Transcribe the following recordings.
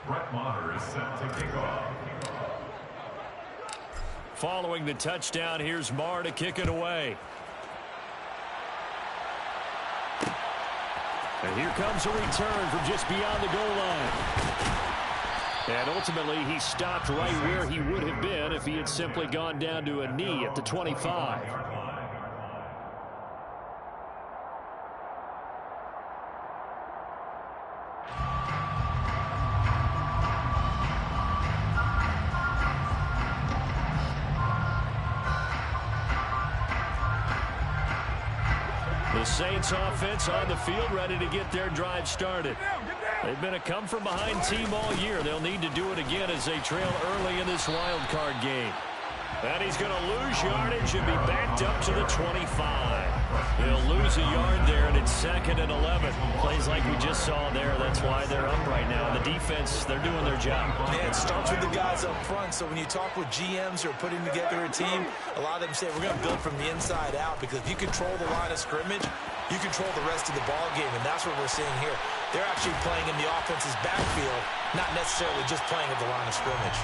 Is set to kick off. Following the touchdown, here's Marr to kick it away. And here comes a return from just beyond the goal line. And ultimately, he stopped right where he would have been if he had simply gone down to a knee at the 25. The Saints offense on the field, ready to get their drive started. They've been a come-from-behind team all year. They'll need to do it again as they trail early in this wild card game. And he's going to lose yardage and be backed up to the 25. He'll lose a yard there, and it's 2nd and 11. Plays like we just saw there. That's why they're up right now. The defense, they're doing their job. Yeah, it starts with the guys up front. So when you talk with GMs who are putting together a team, a lot of them say we're going to build from the inside out, because if you control the line of scrimmage, you control the rest of the ball game, and that's what we're seeing here. They're actually playing in the offense's backfield, not necessarily just playing at the line of scrimmage.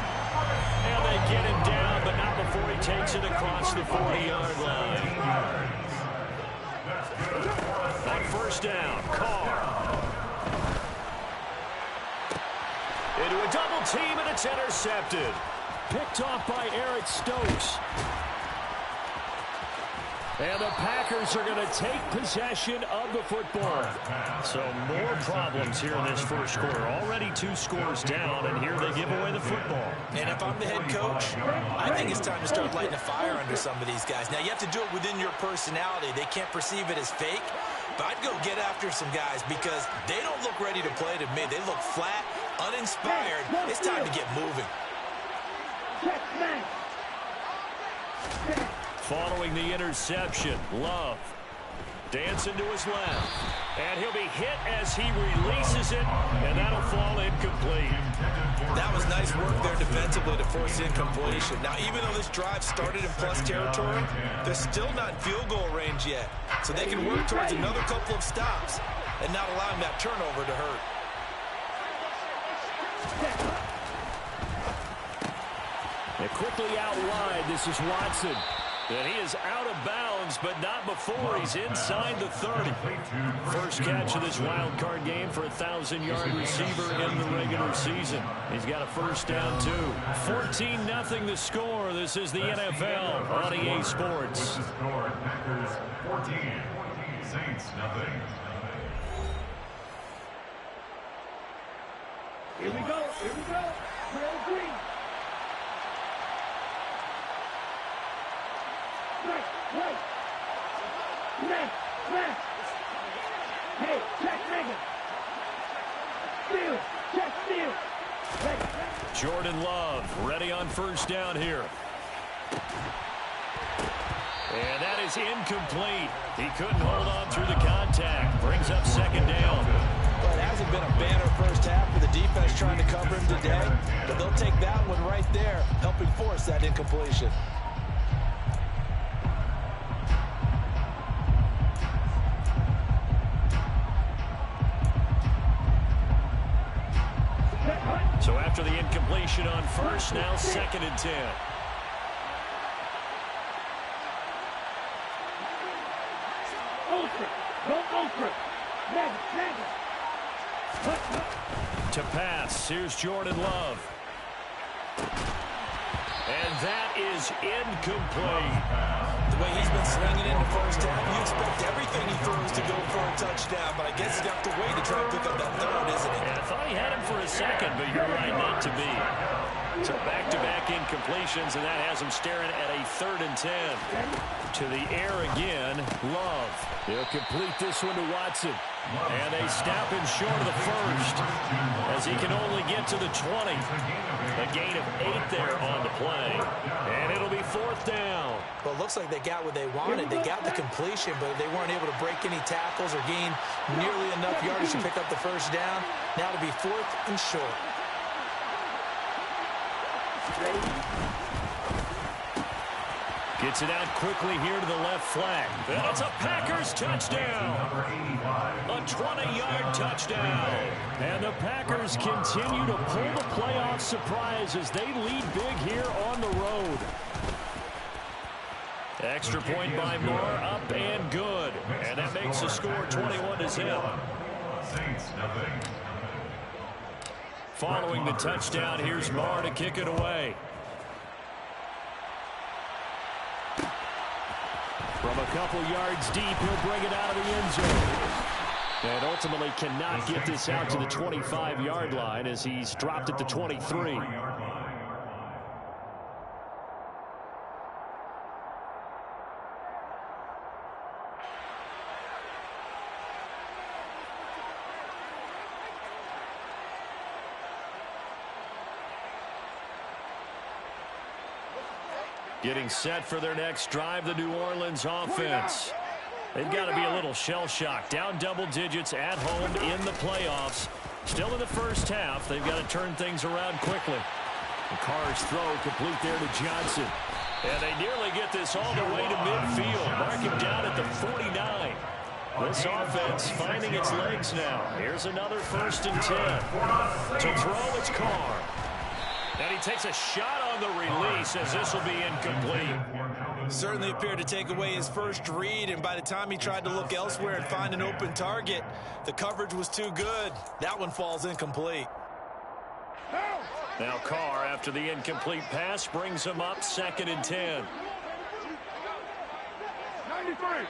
And they get him down, but not before he takes it across the 40-yard line. On first down, Carr. Into a double team, and it's intercepted. Picked off by Eric Stokes. And the Packers are going to take possession of the football. So more problems here in this first quarter. Already 2 scores down, and here they give away the football. And if I'm the head coach, I think it's time to start lighting a fire under some of these guys. Now, you have to do it within your personality. They can't perceive it as fake. But I'd go get after some guys, because they don't look ready to play to me. They look flat, uninspired. It's time to get moving. Following the interception, Love dancing to his left. And he'll be hit as he releases it, and that'll fall incomplete. That was nice work there defensively to force incompletion. Now, even though this drive started in plus territory, they're still not in field goal range yet. So they can work towards another couple of stops and not allowing that turnover to hurt. And quickly out wide, this is Watson. And he is out of bounds, but not before he's inside the 30. First catch of this wild card game for a 1,000-yard receiver in the regular season. He's got a first down, too. 14-0 the score. This is the NFL on EA Sports. Packers 14, Saints nothing. Here we go. Real green. Right. Left. Hey, check Megan. Steal. Jordan Love ready on first down here. And that is incomplete. He couldn't hold on through the contact. Brings up 2nd down. Well, it hasn't been a banner first half for the defense trying to cover him today, but they'll take that one right there, helping force that incompletion. So after the incompletion on first, now 2nd and 10. To pass, here's Jordan Love. And that is incomplete. The way he's been swinging in the first half, you expect everything he throws to go for a touchdown, but I guess he's got to wait to try to pick up that third, isn't he? And I thought he had him for a second, but you're right, not to be. So back-to-back incompletions, and that has him staring at a 3rd and 10. To the air again, Love. He'll complete this one to Watson. And they snap him short of the first, as he can only get to the 20. A gain of 8 there on the play. And it'll be 4th down. Well, it looks like they got what they wanted. They got the completion, but they weren't able to break any tackles or gain nearly enough yardage to pick up the first down. Now to be 4th and short. Gets it out quickly here to the left flank. And it's a Packers touchdown. A 20-yard touchdown. And the Packers continue to pull the playoff surprise as they lead big here on the road. Extra point by Moore, up and good. And that makes the score 21-0. Saints nothing. Following the touchdown, here's Moore to kick it away. From a couple yards deep, he'll bring it out of the end zone. And ultimately cannot get this out to the 25-yard line as he's dropped at the 23. Getting set for their next drive, the New Orleans offense. They've got to be a little shell-shocked. Down double digits at home in the playoffs. Still in the first half. They've got to turn things around quickly. The Carr's throw complete there to Johnson. And they nearly get this all the way to midfield. Mark him down at the 49. This offense finding its legs now. Here's another 1st and 10. To throw, it's Carr. And he takes a shot on the release as this will be incomplete. Certainly appeared to take away his first read, and by the time he tried to look elsewhere and find an open target, the coverage was too good. That one falls incomplete. Now Carr, after the incomplete pass, brings him up 2nd and 10. 93.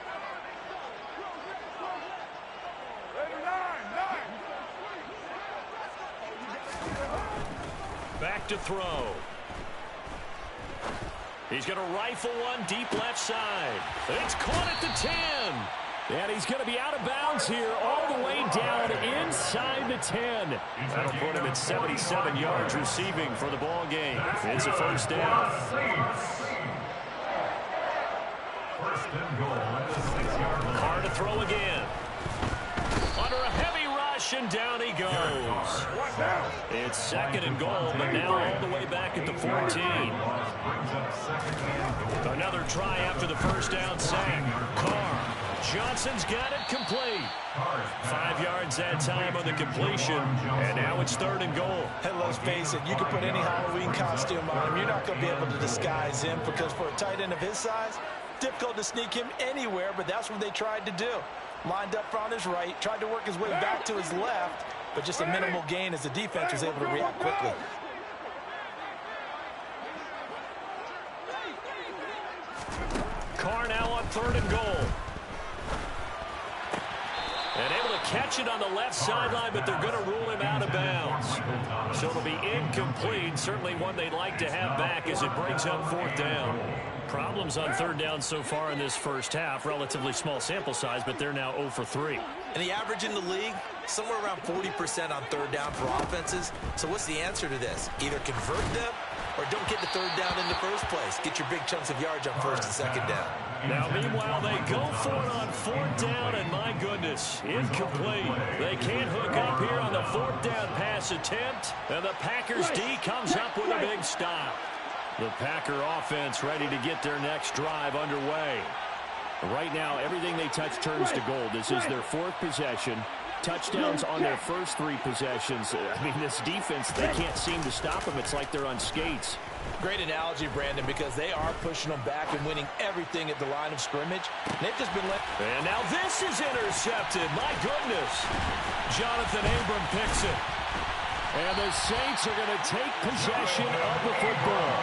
Back to throw. He's going to rifle one deep left side. It's caught at the 10. And he's going to be out of bounds here all the way down inside the 10. That'll put him at 77 yards receiving for the ball game. It's a 1st down. Carr to throw again. Under a heavy rush, and down he goes. It's 2nd and goal, but now all the way back at the 14. Another try after the 1st down sack. Carr. Johnson's got it complete. 5 yards that time on the completion, and now it's 3rd and goal. And let's face it, you can put any Halloween costume on him. You're not going to be able to disguise him because for a tight end of his size, difficult to sneak him anywhere, but that's what they tried to do. Lined up on his right, tried to work his way back to his left, but just a minimal gain as the defense was able to react quickly. Carr now on 3rd and goal. And able to catch it on the left sideline, but they're going to rule him out of bounds. So it'll be incomplete. Certainly one they'd like to have back as it brings up 4th down. Problems on 3rd down so far in this first half. Relatively small sample size, but they're now 0 for 3. And the average in the league, somewhere around 40% on 3rd down for offenses. So what's the answer to this? Either convert them or don't get the 3rd down in the first place. Get your big chunks of yards on 1st and 2nd down. Now, meanwhile, they go for it on 4th down, and my goodness, incomplete. They can't hook up here on the 4th down pass attempt, and the Packers D comes up with a big stop. The Packer offense ready to get their next drive underway. Right now, everything they touch turns to gold. This is their 4th possession. Touchdowns on their first 3 possessions. I mean, this defense, they can't seem to stop them. It's like they're on skates. Great analogy, Brandon, because they are pushing them back and winning everything at the line of scrimmage. They've just been let. And now this is intercepted. My goodness. Jonathan Abram picks it. And the Saints are going to take possession of the football.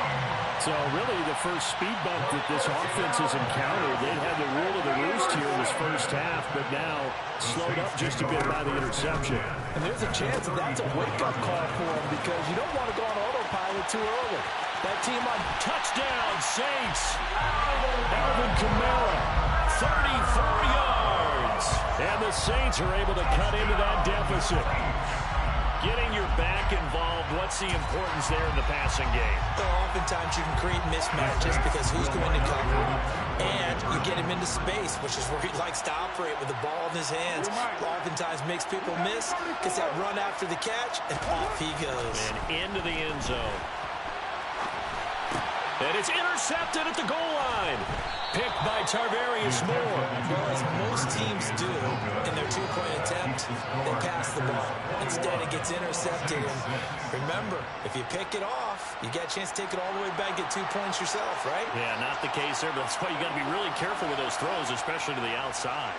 So really the first speed bump that this offense has encountered. They'd had the rule of the roost here in this first half, but now slowed up just a bit by the interception. And there's a chance that that's a wake-up call for them because you don't want to go on autopilot too early. That team on touchdown, Saints. Alvin Kamara, 34 yards. And the Saints are able to cut into that deficit. Getting your back involved, what's the importance there in the passing game? Well, oftentimes you can create mismatches because who's going to cover him, and you get him into space, which is where he likes to operate with the ball in his hands. Oftentimes makes people miss, gets that run after the catch, and off he goes. And into the end zone. And it's intercepted at the goal line. Picked by Tarvarius Moore. Well, as most teams do in their two-point attempt, they pass the ball. Instead, it gets intercepted. And remember, if you pick it off, you get a chance to take it all the way back, get 2 points yourself, right? Yeah, not the case there, but that's why you got to be really careful with those throws, especially to the outside.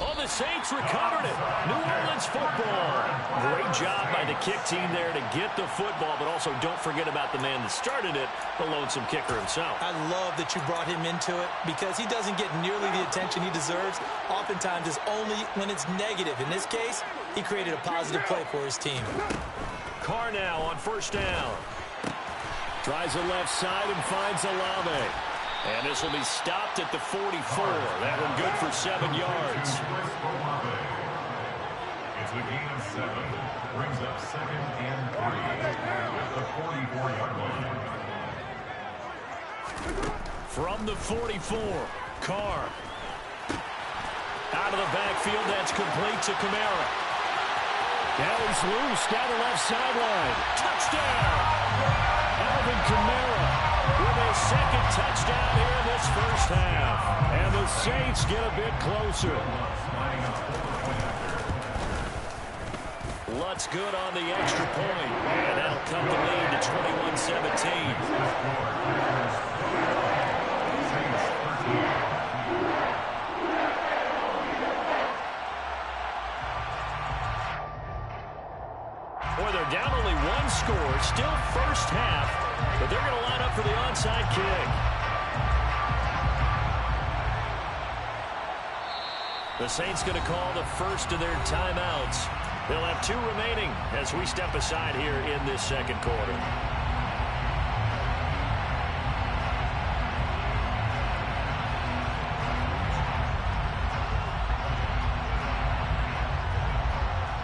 Oh, the Saints recovered it. New Orleans football. Great job by the kick team there to get the football, but also don't forget about the man that started it, the lonesome kicker himself. I love that you brought him into it because he doesn't get nearly the attention he deserves. Oftentimes, it's only when it's negative. In this case, he created a positive play for his team. Carr now on first down. Tries the left side and finds Olave. And this will be stopped at the 44. That one good for 7 yards. It's a gain of 7. Brings up 2nd and 3 at the 44-yard line. From the 44, Carr. Out of the backfield, that's complete to Kamara. Now he's loose down the left sideline. Touchdown! Alvin Kamara with his second touchdown here in this first half. And the Saints get a bit closer. Lutz good on the extra point. And that'll cut the lead to 21-17. Boy, they're down only one score. Still first half. But they're going to line up for the onside kick. The Saints going to call the first of their timeouts. They'll have 2 remaining as we step aside here in this second quarter.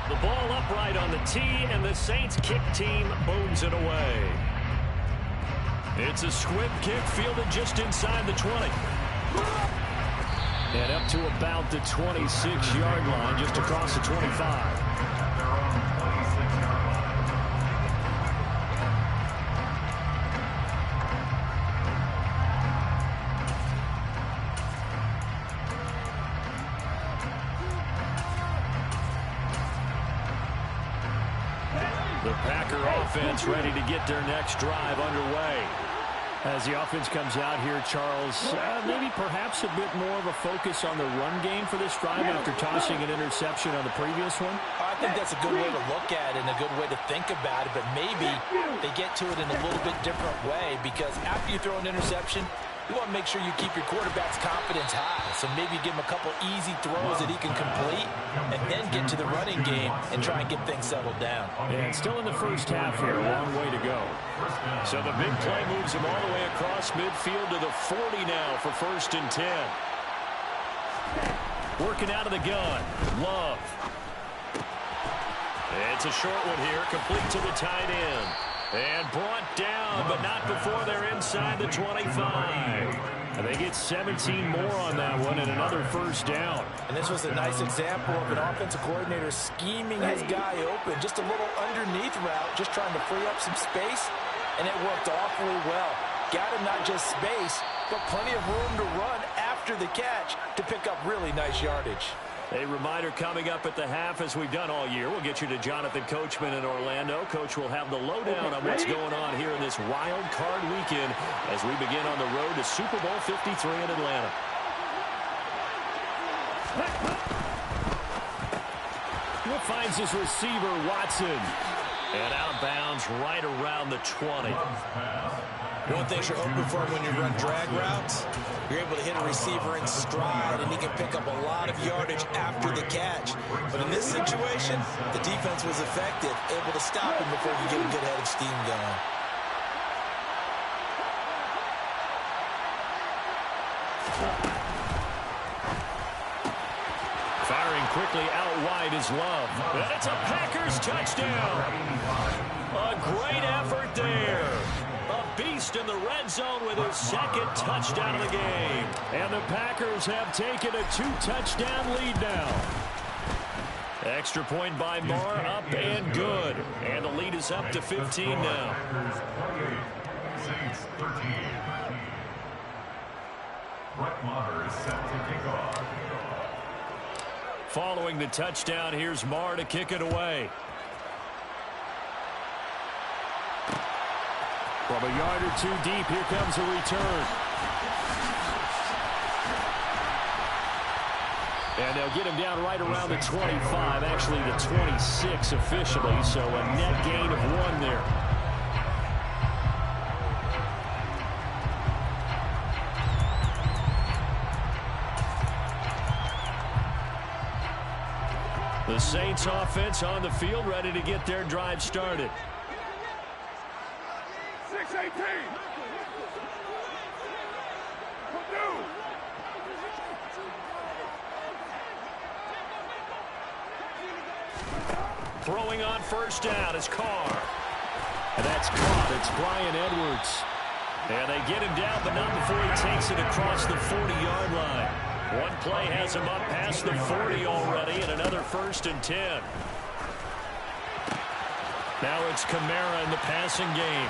The ball upright on the tee, and the Saints kick team bones it away. It's a squib kick fielded just inside the 20. And up to about the 26-yard line, just across the 25. The Packer offense ready to get their next drive underway. As the offense comes out here, Charles, maybe perhaps a bit more of a focus on the run game for this drive after tossing an interception on the previous one? I think that's a good way to look at it and a good way to think about it, but maybe they get to it in a little bit different way because after you throw an interception, you want to make sure you keep your quarterback's confidence high. So maybe give him a couple easy throws that he can complete and then get to the running game and try and get things settled down. And still in the first half here, a long way to go. So the big play moves him all the way across midfield to the 40 now for 1st and 10. Working out of the gun. Love. It's a short one here, complete to the tight end. And brought down, but not before they're inside the 25. And they get 17 more on that one and another first down. And this was a nice example of an offensive coordinator scheming his guy open. Just a little underneath route, just trying to free up some space. And it worked awfully well. Got him not just space, but plenty of room to run after the catch to pick up really nice yardage. A reminder coming up at the half, as we've done all year. We'll get you to Jonathan Coachman in Orlando. Coach will have the lowdown on what's going on here in this wild card weekend as we begin on the road to Super Bowl 53 in Atlanta. He finds his receiver, Watson. And out of bounds right around the 20. One thing you're hoping for when you run drag routes, you're able to hit a receiver in stride, and he can pick up a lot of yardage after the catch. But in this situation, the defense was effective, able to stop him before he could get a good head of steam going. Firing quickly out wide is Love. And it's a Packers touchdown. A great effort there. A beast in the red zone with his second touchdown of the game. And the Packers have taken a 2-touchdown lead now. Extra point by Marr, up and good. And the lead is up to 15 now. Packers 28, Saints 13. Brett Maher is set to kick off. Following the touchdown, here's Marr to kick it away. From a yard or two deep, here comes a return. And they'll get him down right around the 25, actually the 26 officially, so a net gain of 1 there. The Saints offense on the field, ready to get their drive started. 6-18. Throwing on first down is Carr. And that's caught. It's Bryan Edwards. And they get him down, but not before he takes it across the 40-yard line. One play has him up past the 40 already, and another 1st and 10. Now it's Kamara in the passing game.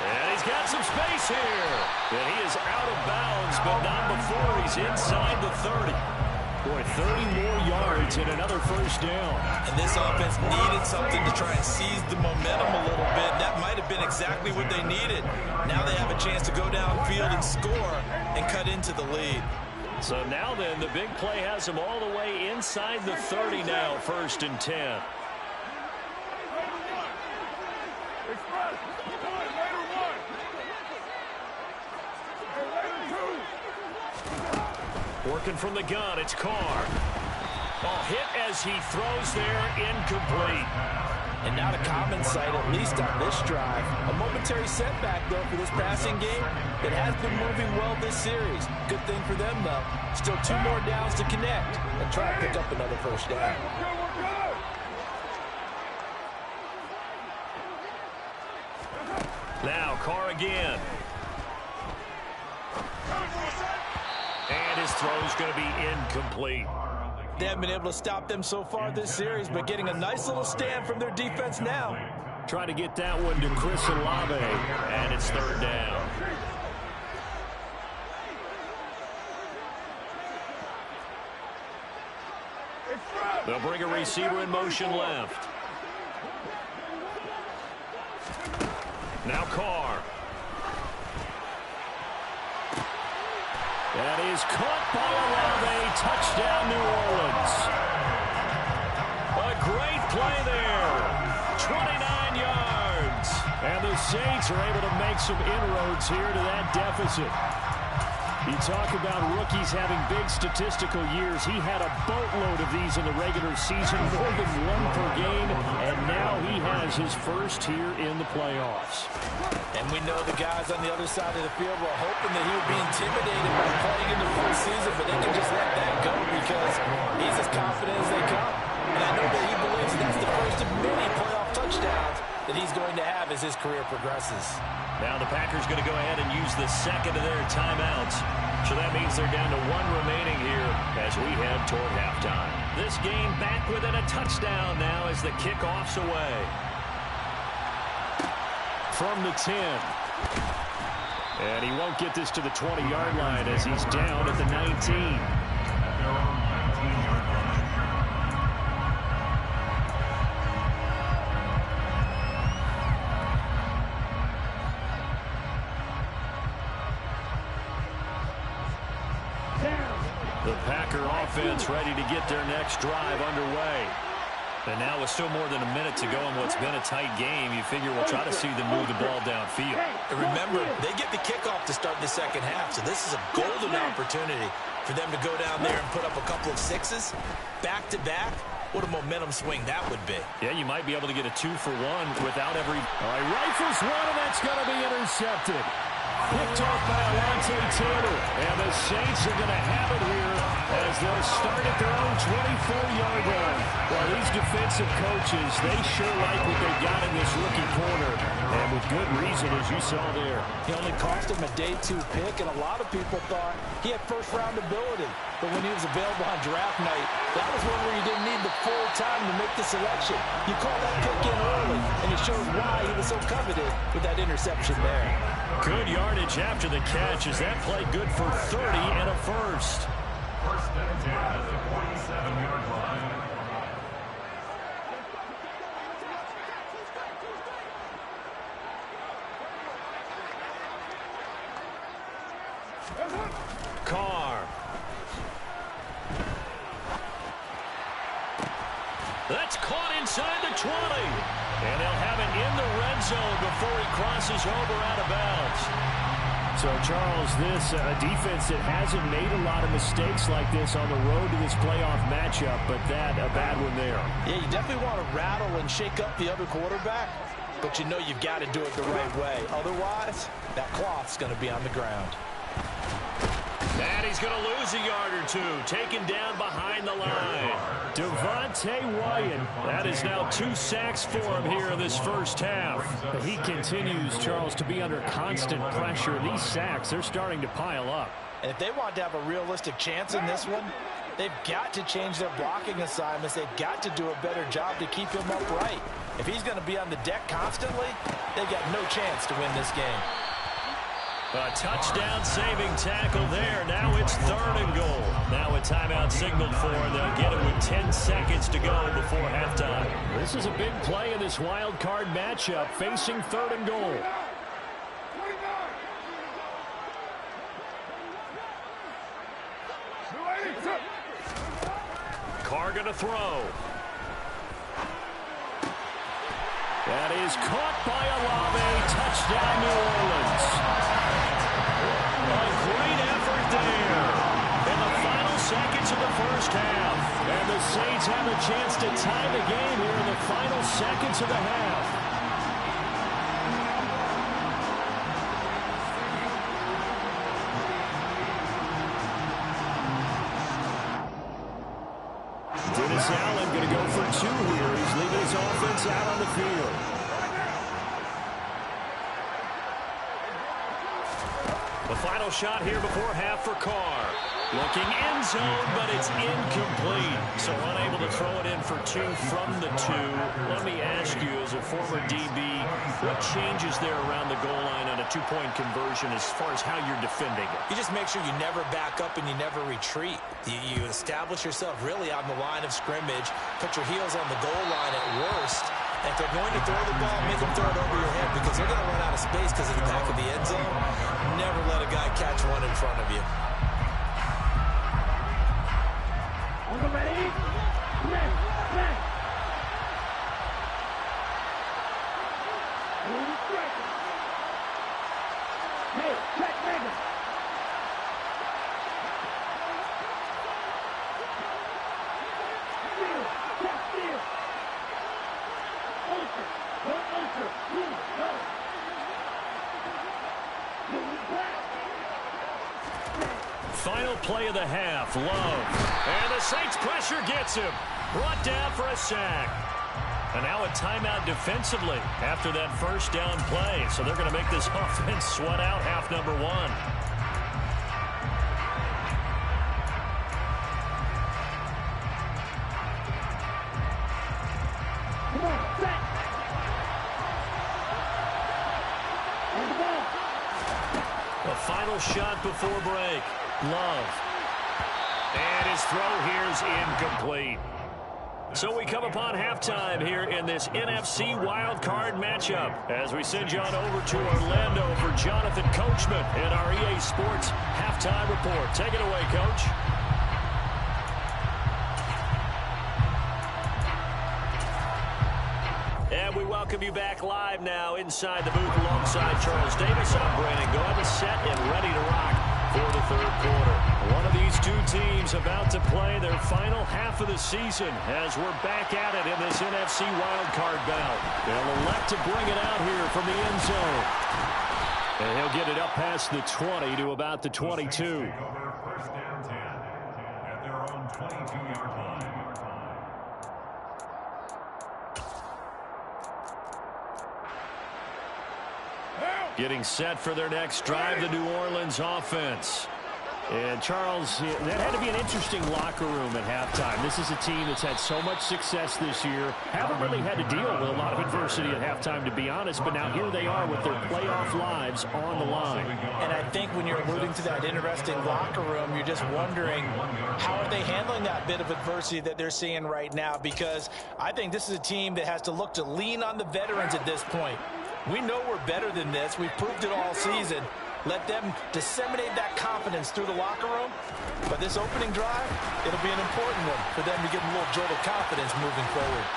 And he's got some space here. And he is out of bounds, but not before he's inside the 30. Boy, 30 more yards and another 1st down. And this offense needed something to try and seize the momentum a little bit. That might have been exactly what they needed. Now they have a chance to go downfield and score and cut into the lead. So now then, the big play has him all the way inside the 30 now, 1st and 10. Working from the gun, it's Carr. Oh, hit as he throws there, incomplete. And not a common sight, at least on this drive. A momentary setback, though, for this passing game. It has been moving well this series. Good thing for them, though. Still 2 more downs to connect and try to pick up another 1st down. Now Carr again. And his throw's going to be incomplete. They haven't been able to stop them so far this series, but getting a nice little stand from their defense now. Try to get that one to Chris Olave, and it's 3rd down. They'll bring a receiver in motion left. Now Carr. That is caught by Olave. Touchdown, New Orleans. A great play there. 29 yards. And the Saints are able to make some inroads here to that deficit. You talk about rookies having big statistical years. He had a boatload of these in the regular season, more than 1 per game, and now he has his first here in the playoffs. And we know the guys on the other side of the field were hoping that he would be intimidated by playing in the full season, but they can just let that go because he's as confident as they come. And I know that he believes that's the first of many playoff touchdowns that he's going to have as his career progresses. Now the Packers going to go ahead and use the second of their timeouts. So that means they're down to 1 remaining here as we head toward halftime. This game back within a touchdown now as the kickoff's away. From the 10. And he won't get this to the 20-yard line as he's down at the 19. The Packer offense ready to get their next drive underway. And now with still more than a minute to go in what's been a tight game, you figure we'll try to see them move the ball downfield. And remember, they get the kickoff to start the second half, so this is a golden opportunity for them to go down there and put up a couple of 6s back-to-back. What a momentum swing that would be. Yeah, you might be able to get a 2-for-1 without every... All right, rifles one, and that's going to be intercepted. Picked off by Alontae Taylor. And the Saints are going to have it here as they'll start at their own 24-yard line. Well, these defensive coaches, they sure like what they got in this rookie corner, and with good reason, as you saw there. He only cost him a day 2 pick, and a lot of people thought he had first-round ability. But when he was available on draft night, that was one where you didn't need the full time to make the selection. You called that pick in early, and it shows why he was so coveted with that interception there. Good yardage after the catch as that play good for 30 and a first. First and 10 at the 47-yard line. Carr. That's caught inside the 20. And they'll have it in the red zone before he crosses over out of bounds. So, Charles, this defense that hasn't made a lot of mistakes like this on the road to this playoff matchup, but that a bad one there. Yeah, you definitely want to rattle and shake up the other quarterback, but you know you've got to do it the right way. Otherwise, that cloth's going to be on the ground. And he's going to lose a yard or two, taken down behind the line. Devontae Wyatt, that is now 2 sacks for him here in this first half. But he continues, Charles, to be under constant pressure. These sacks, they're starting to pile up. And if they want to have a realistic chance in this one, they've got to change their blocking assignments. They've got to do a better job to keep him upright. If he's going to be on the deck constantly, they've got no chance to win this game. A touchdown-saving tackle there. Now it's 3rd and goal. Now a timeout signaled for, and they'll get it with 10 seconds to go before halftime. This is a big play in this wild card matchup, facing 3rd and goal. Carr gonna throw. That is caught by Olave. Touchdown, New Orleans. A great effort there in the final seconds of the first half. And the Saints have a chance to tie the game here in the final seconds of the half. Dennis Allen going to go for 2 here. He's leaving his offense out on the field. The final shot here before half for Carr. Looking end zone, but it's incomplete. So unable to throw it in for 2 from the 2. Let me ask you, as a former DB, what changes there around the goal line on a 2-point conversion as far as how you're defending it? You just make sure you never back up and you never retreat. You establish yourself really on the line of scrimmage, put your heels on the goal line at worst. And if they're going to throw the ball, make them throw it over your head because they're going to run out of space because of the back of the end zone. Never let a guy catch one in front of you. On the ready? Left. Hey, check Megan. Steal. Ultra. Go. Final play of the half, Love. And the Saints pressure gets him. Brought down for a sack. And now a timeout defensively after that first down play. So they're going to make this offense sweat out half number 1. Come on, set. On the ball. The final shot before break. Love. And his throw here is incomplete. So we come upon halftime here in this NFC wildcard matchup as we send you on over to Orlando for Jonathan Coachman in our EA Sports halftime report. Take it away, Coach. And we welcome you back live now inside the booth alongside Charles Davis. I'm Brandon Gordon, set and ready to rock for the 3rd quarter. One of these 2 teams about to play their final half of the season as we're back at it in this NFC wildcard bout. They'll elect to bring it out here from the end zone. And he'll get it up past the 20 to about the 22. First and 10 at their own 22-yard line. Getting set for their next drive, the New Orleans offense. And, Charles, that had to be an interesting locker room at halftime. This is a team that's had so much success this year. Haven't really had to deal with a lot of adversity at halftime, to be honest. But now here they are with their playoff lives on the line. And I think when you're alluding to that interesting locker room, you're just wondering how are they handling that bit of adversity that they're seeing right now? Because I think this is a team that has to look to lean on the veterans at this point. We know we're better than this. We've proved it all season. Let them disseminate that confidence through the locker room. But this opening drive, it'll be an important one for them to get a little jolt of confidence moving forward.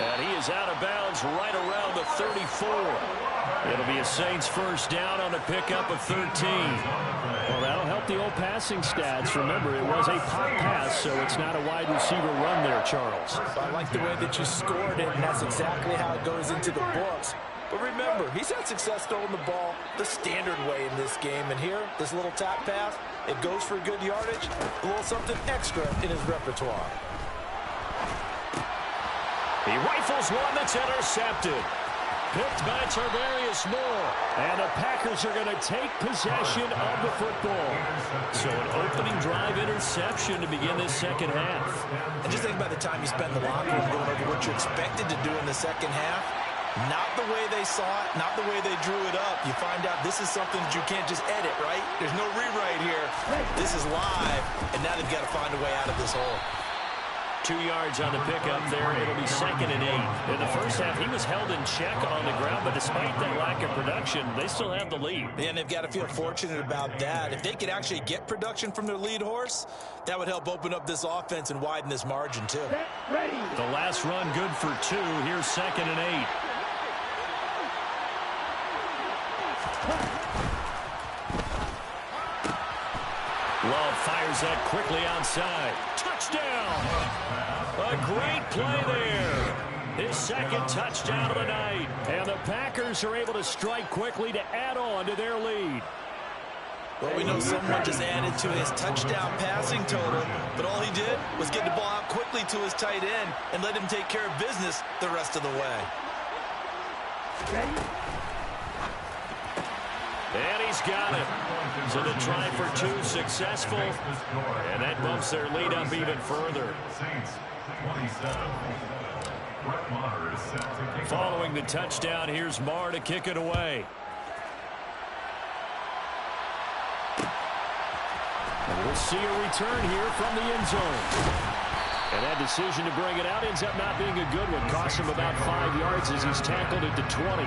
And he is out of bounds right around the 34. It'll be a Saints first down on a pickup of 13. Well, that'll help the old passing stats. Remember, it was a pop pass, so it's not a wide receiver run there, Charles. I like the way that you scored it, and that's exactly how it goes into the books. But remember, he's had success throwing the ball the standard way in this game. And here, this little tap pass, it goes for good yardage, a little something extra in his repertoire. He rifles one that's intercepted. Picked by Tarvarius Moore. And the Packers are going to take possession of the football. So an opening drive interception to begin this second half. And just think about the time you spent in the locker room going over what you expected to do in the second half. Not the way they saw it, not the way they drew it up. You find out this is something that you can't just edit, right? There's no rewrite here. This is live, and now they've got to find a way out of this hole. 2 yards on the pickup there. It'll be 2nd and 8. In the first half, he was held in check on the ground, but despite that lack of production, they still have the lead. And they've got to feel fortunate about that. If they could actually get production from their lead horse, that would help open up this offense and widen this margin, too. The last run good for 2. Here's 2nd and 8. Love fires that quickly outside. Touchdown! A great play there. His second touchdown of the night. And the Packers are able to strike quickly to add on to their lead. Well, we know someone just added to his touchdown passing total, but all he did was get the ball out quickly to his tight end and let him take care of business the rest of the way. And he's got it. So the try for 2 successful. And that bumps their lead up even further. Following the touchdown, here's Marr to kick it away. And we'll see a return here from the end zone. And that decision to bring it out ends up not being a good one. Cost him about 5 yards as he's tackled at the 20.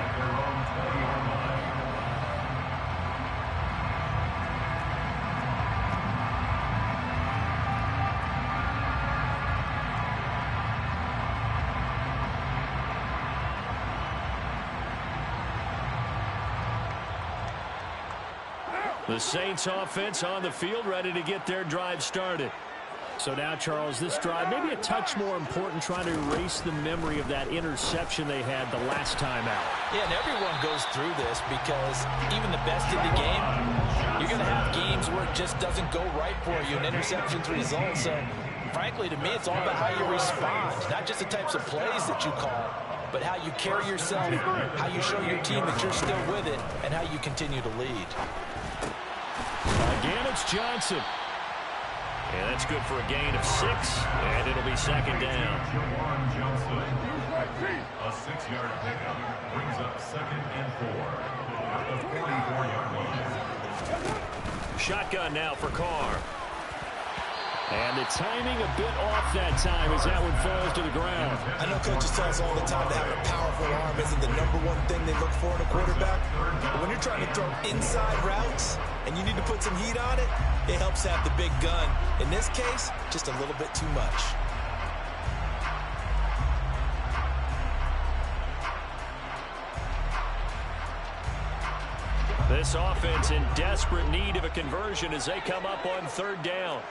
The Saints offense on the field, ready to get their drive started. So now, Charles, this drive maybe a touch more important, trying to erase the memory of that interception they had the last time out. Yeah, and everyone goes through this because even the best in the game, you're going to have games where it just doesn't go right for you, and interceptions result. So, frankly, to me, it's all about how you respond, not just the types of plays that you call, but how you carry yourself, how you show your team that you're still with it, and how you continue to lead. Again, it's Johnson. And that's good for a gain of 6, and it'll be 2nd down. A 6-yard pickup brings up 2nd and 4 at the 44-yard line. Shotgun now for Carr. And the timing a bit off that time as that one falls to the ground. I know coaches tell us all the time that having a powerful arm isn't the #1 thing they look for in a quarterback. But when you're trying to throw inside routes and you need to put some heat on it, it helps have the big gun. In this case, just a little bit too much. This offense in desperate need of a conversion as they come up on 3rd down.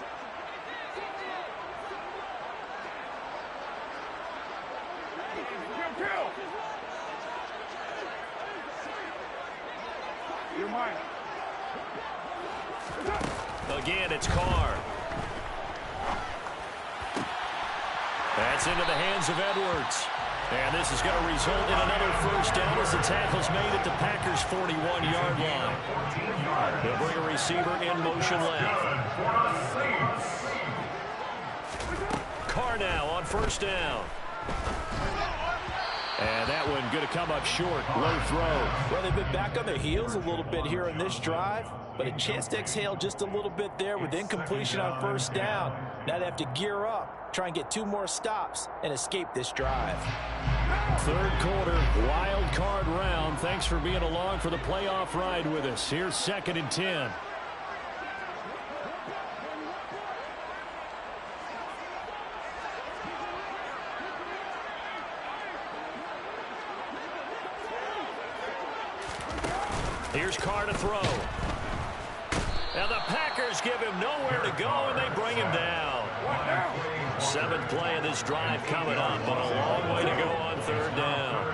Again, it's Carr. That's into the hands of Edwards. And this is going to result in another first down as the tackle's made at the Packers' 41-yard line. They'll bring a receiver in motion left. Carr now on first down. And that one going to come up short. Low throw. Well, they've been back on their heels a little bit here in this drive, but a chance to exhale just a little bit there with incompletion on first down. Now they have to gear up, try and get 2 more stops, and escape this drive. Third quarter, wild card round. Thanks for being along for the playoff ride with us. Here's 2nd and 10. Here's Carr to throw. And the Packers give him nowhere to go, and they bring him down. 7th play of this drive coming up, but a long way to go on 3rd down.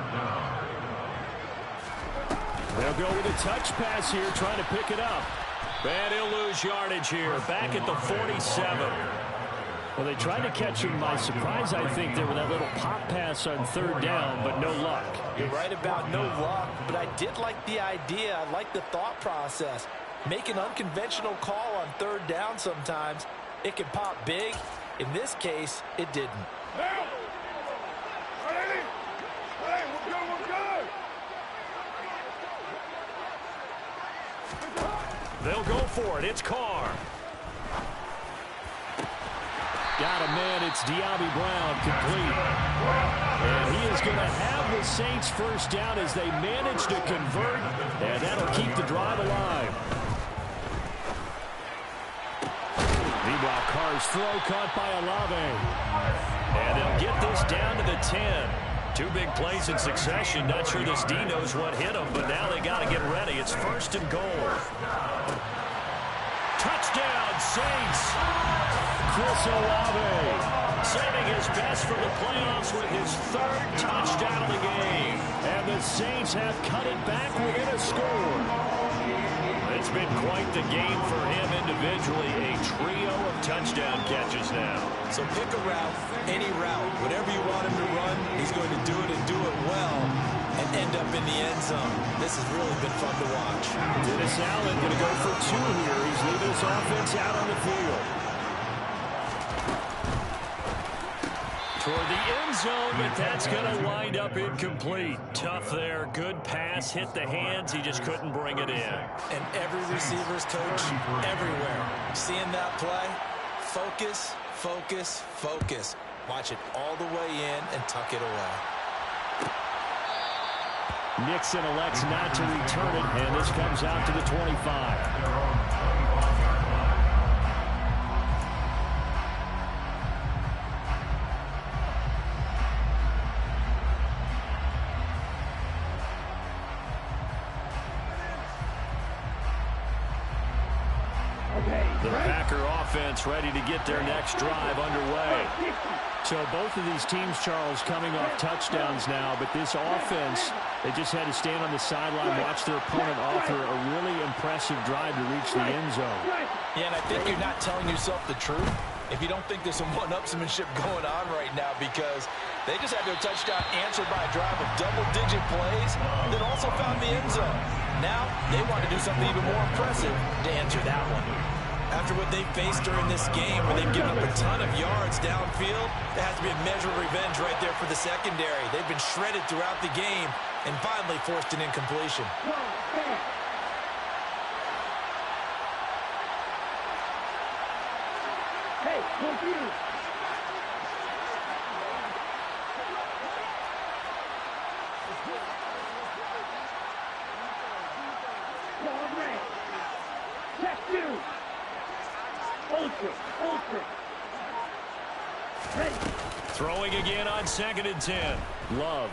They'll go with a touch pass here, trying to pick it up. And he'll lose yardage here, back at the 47. Well, they tried to catch him by surprise, I think, there with that little pop pass on 3rd down, but no luck. You're right about no luck, but I did like the idea. I like the thought process. Make an unconventional call on 3rd down sometimes. It can pop big. In this case, it didn't. Now! Ready? Hey, we're good, They'll go for it. It's Carr. Got a man. It's De'Ami Brown, complete. And he is going to have the Saints first down as they manage to convert, and that'll keep the drive alive. Meanwhile, Carr's throw caught by Olave. And they'll get this down to the 10. 2 big plays in succession. Not sure this D knows what hit him, but now they got to get ready. It's 1st and goal. Touchdown, Saints. Chris Olave saving his best for the playoffs with his 3rd touchdown of the game. And the Saints have cut it back within a score. It's been quite the game for him individually. A trio of touchdown catches now. So pick a route, any route. Whatever you want him to run, he's going to do it and do it well and end up in the end zone. This has really been fun to watch. Dennis Allen going to go for 2 here. He's leaving his offense out on the field. Toward the end zone, but that's going to wind up incomplete. Tough there. Good pass. Hit the hands. He just couldn't bring it in. And every receiver's coach everywhere. Seeing that play, focus, focus, focus. Watch it all the way in and tuck it away. Nixon elects not to return it, and this comes out to the 25. The Packer offense ready to get their next drive underway. So both of these teams, Charles, coming off touchdowns now, but this offense, they just had to stand on the sideline, watch their opponent offer a really impressive drive to reach the end zone. Yeah, and I think you're not telling yourself the truth if you don't think there's some one-upsmanship going on right now, because they just had their touchdown answered by a drive of double-digit plays that also found the end zone. Now they want to do something even more impressive to answer that one. After what they faced during this game, where they've given up a ton of yards downfield, there has to be a measure of revenge right there for the secondary. They've been shredded throughout the game and finally forced an incompletion. Hey, computer. Check 2. Ultra. Ready. Throwing again on 2nd and 10. Love.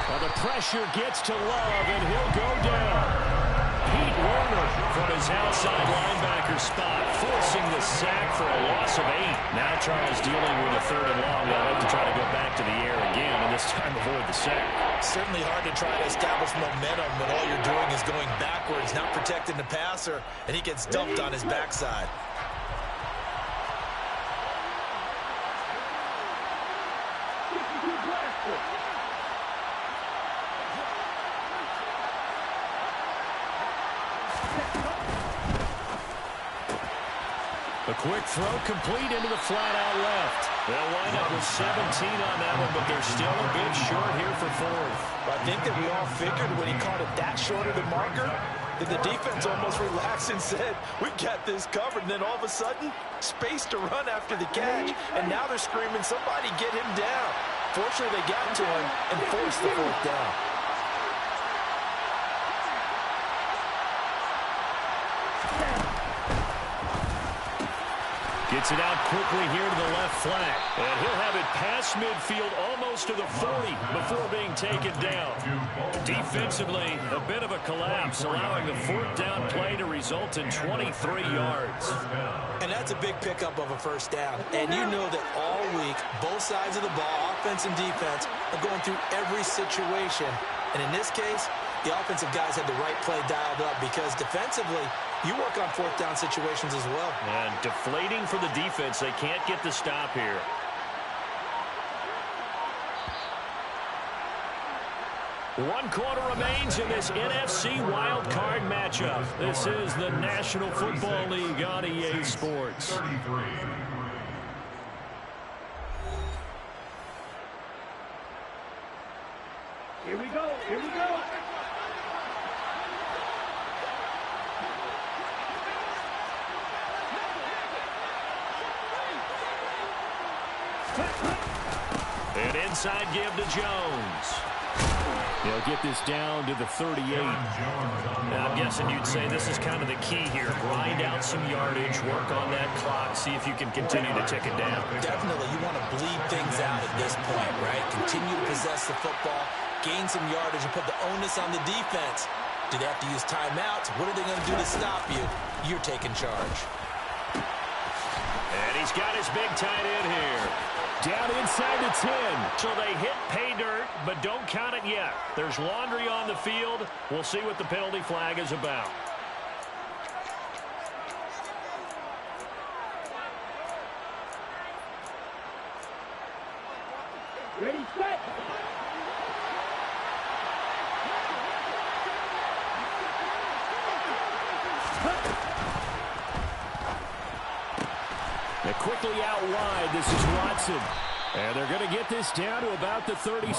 Well, the pressure gets to Love, and he'll go down. Pete Werner from his outside linebacker spot, forcing the sack for a loss of 8. Now Charles dealing with a 3rd and long. They'll have to try to go back to the air again, and this time avoid the sack. Certainly hard to try to establish momentum when all you're doing is going backwards, not protecting the passer, and he gets dumped on his backside. tackle. A quick throw complete into the flat out left. They'll wind up with 17 on that one, but they're still a bit short here for fourth. I think that we all figured when he called it that short of the marker, that the defense almost relaxed and said, we got this covered. And then all of a sudden, space to run after the catch. And now they're screaming, somebody get him down. Fortunately, they got to him and forced the fourth down. Gets it out quickly here to the left flank. And he'll have it past midfield almost to the 40 before being taken down. Defensively, a bit of a collapse, allowing the fourth down play to result in 23 yards. And that's a big pickup of a first down. And you know that all week, both sides of the ball, offense and defense, are going through every situation. And in this case, the offensive guys had the right play dialed up because defensively, you work on fourth down situations as well. And deflating for the defense. They can't get the stop here. One quarter remains in this NFC wild card matchup. This is the National Football League on EA Sports. 33. Here we go. Here we go. An inside give to Jones. They'll get this down to the 38. Now, I'm guessing you'd say this is kind of the key here. Grind out some yardage, work on that clock, see if you can continue to tick it down. Definitely, you want to bleed things out at this point, right? Continue to possess the football, gain some yardage, and put the onus on the defense. Do they have to use timeouts? What are they going to do to stop you? You're taking charge. And he's got his big tight end here. Down inside the 10. So they hit pay dirt, but don't count it yet. There's laundry on the field. We'll see what the penalty flag is about. Ready, set. They're quickly out wide. This is Watson. And they're going to get this down to about the 37.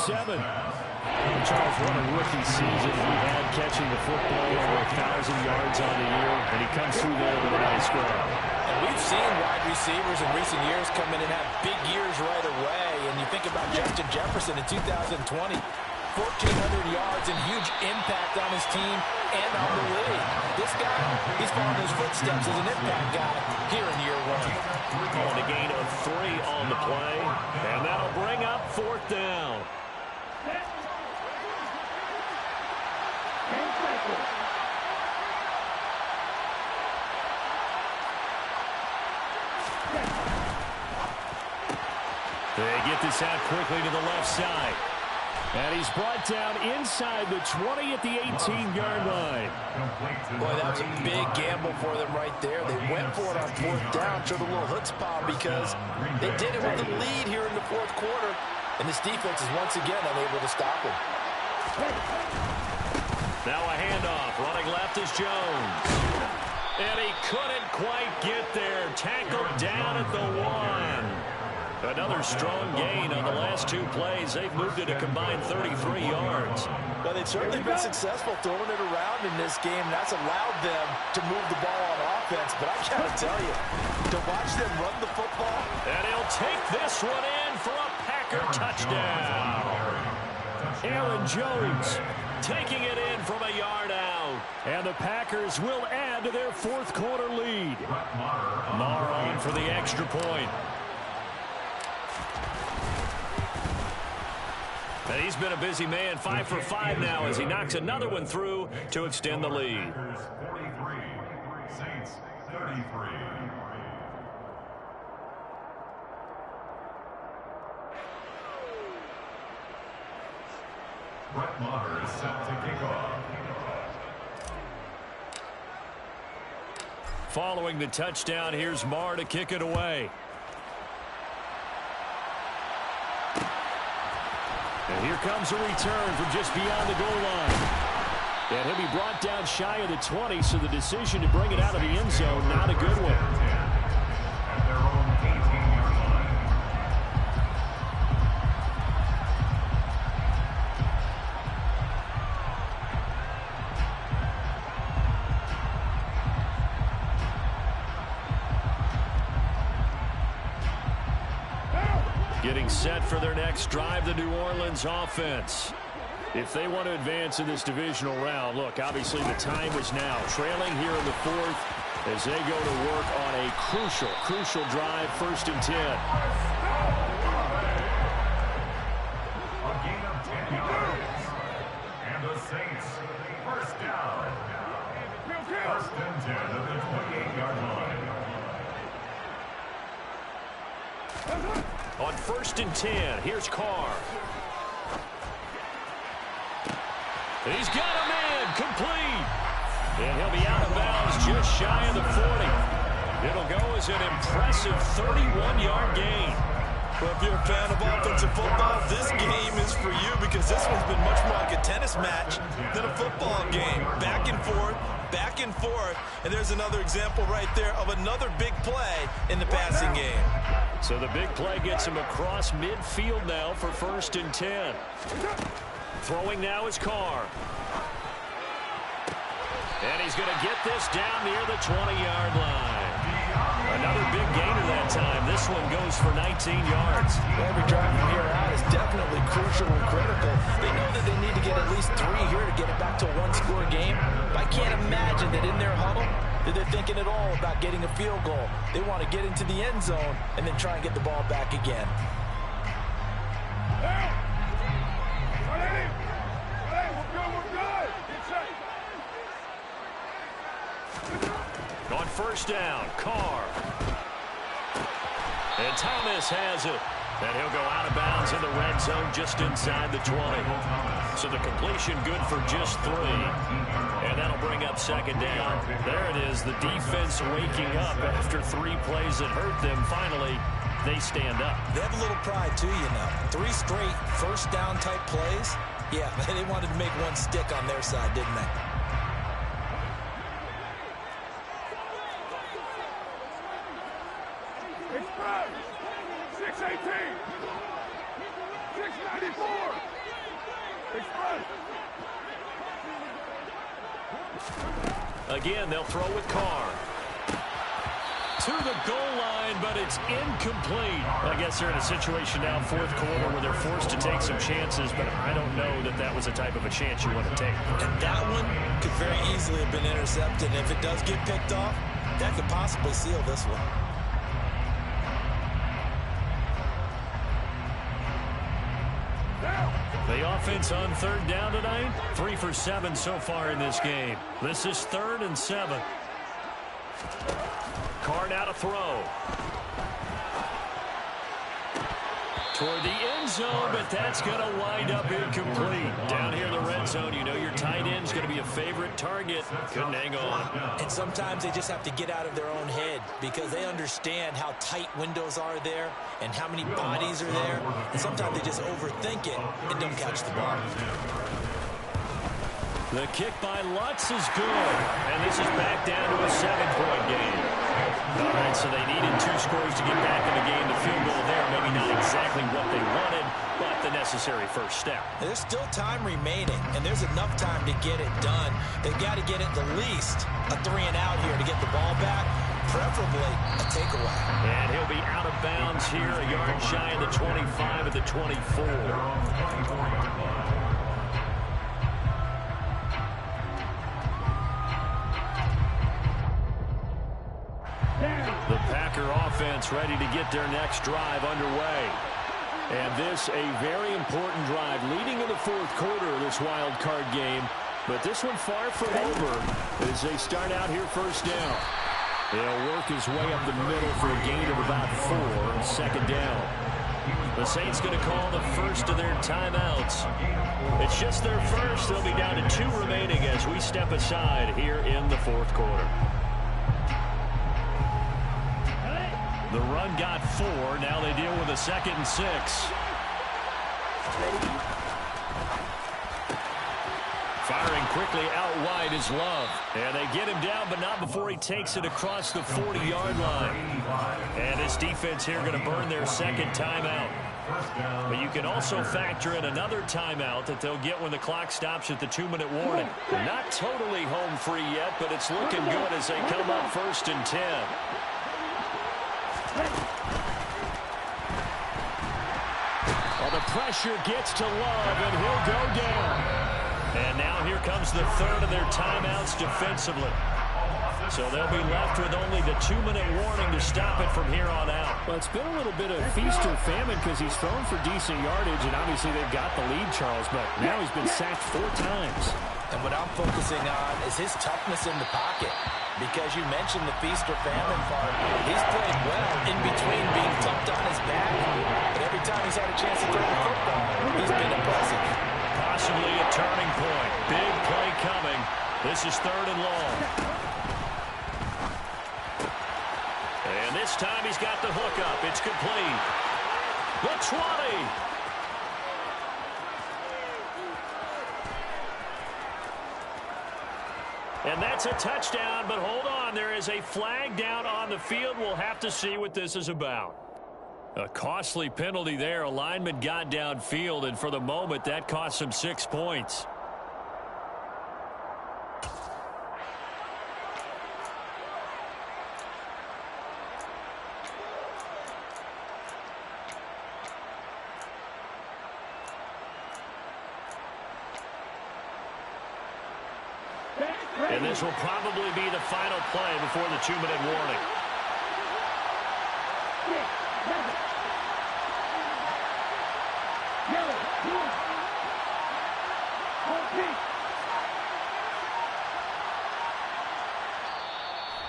Charles, what a rookie season he had catching the football, over 1,000 yards on the year, and he comes through there with a nice grab. And we've seen wide receivers in recent years come in and have big years right away. And you think about Justin Jefferson in 2020, 1,400 yards and huge impact on his team and on the league. This guy, he's following his footsteps as an impact guy here in year one. Calling a gain of 3 on the play, and that'll bring up fourth down. 10 seconds. They get this out quickly to the left side. And he's brought down inside the 20 at the 18-yard line. Boy, that was a big gamble for them right there. They went for it on fourth down, showed a little chutzpah because they did it with the lead here in the fourth quarter. And this defense is once again unable to stop them. Now a handoff. Running left is Jones. And he couldn't quite get there. Tackled down at the 1. Another strong gain on the last 2 plays. They've moved it a combined 33 yards. Well, they've certainly been successful throwing it around in this game. That's allowed them to move the ball on offense. But I got to tell you, to watch them run the football. And he'll take this one in for a Packer touchdown. Aaron Jones taking it in from a yard out. And the Packers will add to their fourth quarter lead. Maher on for the extra point. And he's been a busy man, 5 for 5 now as he knocks another one through to extend the lead. 43, Saints 33. Brett Maher is set to kick off. Following the touchdown, here's Maher to kick it away. And here comes a return from just beyond the goal line. And he'll be brought down shy of the 20, so the decision to bring it out of the end zone, not a good one. At their own 18-yard line. Getting set for their next drive, the New Orleans offense. If they want to advance in this divisional round, look, obviously the time is now. Trailing here in the fourth as they go to work on a crucial drive, 1st and 10. A gain of 10 yards. And the Saints, first down. 1st and 10 at the 28-yard line. On 1st and 10, here's Carr. He's got a man, complete. And he'll be out of bounds just shy of the 40. It'll go as an impressive 31-yard gain. Well, if you're a fan of offensive football, this game is for you because this one's been much more like a tennis match than a football game. Back and forth, and there's another example right there of another big play in the passing game. So the big play gets him across midfield now for 1st and 10. Throwing now is Carr. And he's going to get this down near the 20-yard line. Another big gainer that time. This one goes for 19 yards. Every drive from here out is definitely crucial and critical. They know that they need to get at least 3 here to get it back to a one-score game. But I can't imagine that in their huddle that they're thinking at all about getting a field goal. They want to get into the end zone and then try and get the ball back again. On 1st down, Carr. And Thomas has it. And he'll go out of bounds in the red zone just inside the 20. So the completion good for just 3. And that'll bring up 2nd down. There it is, the defense waking up after 3 plays that hurt them. Finally, they stand up. They have a little pride too, you know. 3 straight 1st down type plays. Yeah, they wanted to make one stick on their side, didn't they? Express! 618! 694! Express! Again, they'll throw with Carr. To the goal line, but it's incomplete. I guess they're in a situation now, 4th quarter, where they're forced to take some chances, but I don't know that that was the type of a chance you want to take. And that one could very easily have been intercepted. And if it does get picked off, that could possibly seal this one. The offense on 3rd down tonight, 3 for 7 so far in this game. This is 3rd and 7. Carr now to throw. Toward the end zone, but that's going to wind up incomplete. Down here in the red zone, you know your tight end's going to be a favorite target. Couldn't hang on. And sometimes they just have to get out of their own head because they understand how tight windows are there and how many bodies are there. And sometimes they just overthink it and don't catch the ball. The kick by Lutz is good. And this is back down to a 7-point game. All right, so they needed 2 scores to get back in the game. The field goal there, maybe not exactly what they wanted, but the necessary first step. There's still time remaining, and there's enough time to get it done. They've got to get at the least a 3-and-out here to get the ball back, preferably a takeaway. And he'll be out of bounds here, a yard shy of the 25 at the 24. The Packer offense ready to get their next drive underway. And this a very important drive leading in the 4th quarter of this wild card game. But this one far from over as they start out here 1st down. They'll work his way up the middle for a gain of about 4, 2nd down. The Saints going to call the first of their timeouts. It's just their first. They'll be down to 2 remaining as we step aside here in the 4th quarter. The run got 4. Now they deal with a 2nd and 6. Firing quickly out wide is Love. And they get him down, but not before he takes it across the 40-yard line. And this defense here going to burn their second timeout. But you can also factor in another timeout that they'll get when the clock stops at the 2-minute warning. Not totally home free yet, but it's looking good as they come up 1st and 10. Well, the pressure gets to Love, and he'll go down. And now here comes the third of their timeouts defensively. So they'll be left with only the 2-minute warning to stop it from here on out. Well, it's been a little bit of feast or famine because he's thrown for decent yardage, and obviously they've got the lead, Charles, but now he's been sacked 4 times. And what I'm focusing on is his toughness in the pocket. Because you mentioned the feast or famine part. He's played well in between being thumped on his back. But every time he's had a chance to throw the football, he's been impressive. Possibly a turning point. Big play coming. This is 3rd and long. And this time he's got the hook up. It's complete. The 20. And that's a touchdown, but hold on. There is a flag down on the field. We'll have to see what this is about. A costly penalty there. A lineman got downfield, and for the moment, that cost him 6 points. And this will probably be the final play before the 2-minute warning.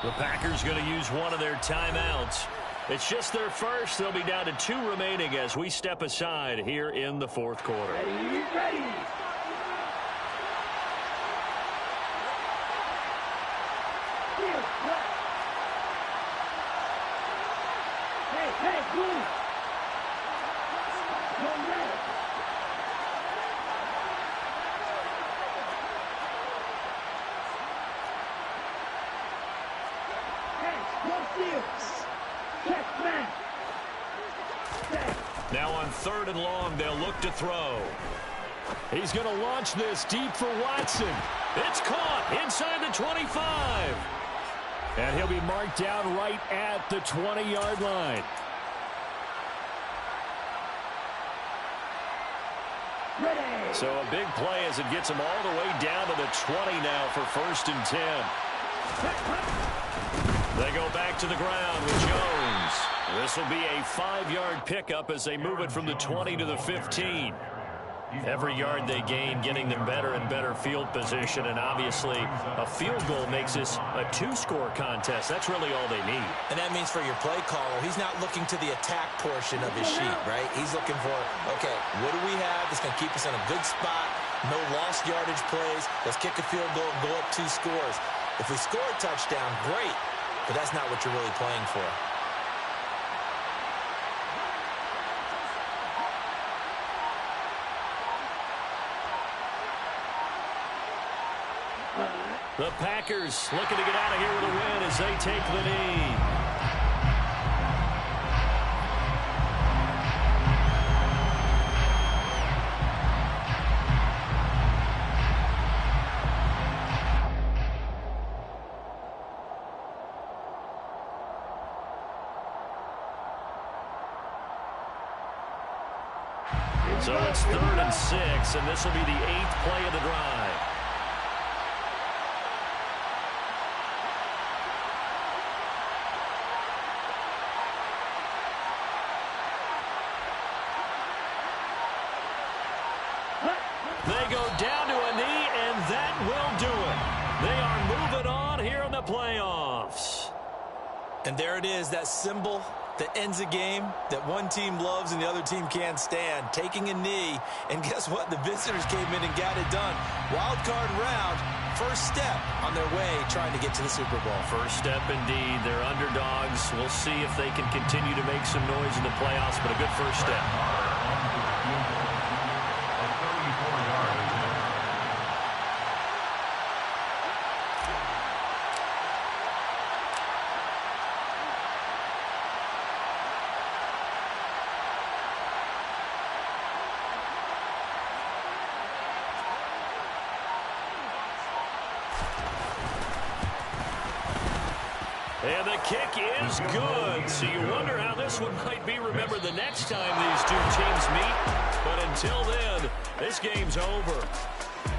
The Packers going to use one of their timeouts. It's just their first. They'll be down to 2 remaining as we step aside here in the 4th quarter. Ready. Now on 3rd and long, they'll look to throw. He's going to launch this deep for Watson. It's caught inside the 25. And he'll be marked down right at the 20-yard line. Ready. So a big play as it gets him all the way down to the 20 now for 1st and 10. They go back to the ground with Jones. This will be a 5-yard pickup as they move it from the 20 to the 15. Every yard they gain, getting them better and better field position, and obviously a field goal makes this a 2-score contest. That's really all they need. And that means for your play caller, he's not looking to the attack portion of his sheet, right? He's looking for, okay, what do we have that's going to keep us in a good spot? No lost yardage plays. Let's kick a field goal and go up 2 scores. If we score a touchdown, great, but that's not what you're really playing for. The Packers looking to get out of here with a win as they take the knee. So it's 3rd and 6, and this will be the 8th play of the drive. They go down to a knee, and that will do it. They are moving on here in the playoffs. And there it is, that symbol that ends a game that one team loves and the other team can't stand. Taking a knee, and guess what? The visitors came in and got it done. Wild card round, first step on their way trying to get to the Super Bowl. First step indeed. They're underdogs. We'll see if they can continue to make some noise in the playoffs, but a good first step. And the kick is good. So you wonder how this one might be remembered the next time these two teams meet. But until then, this game's over.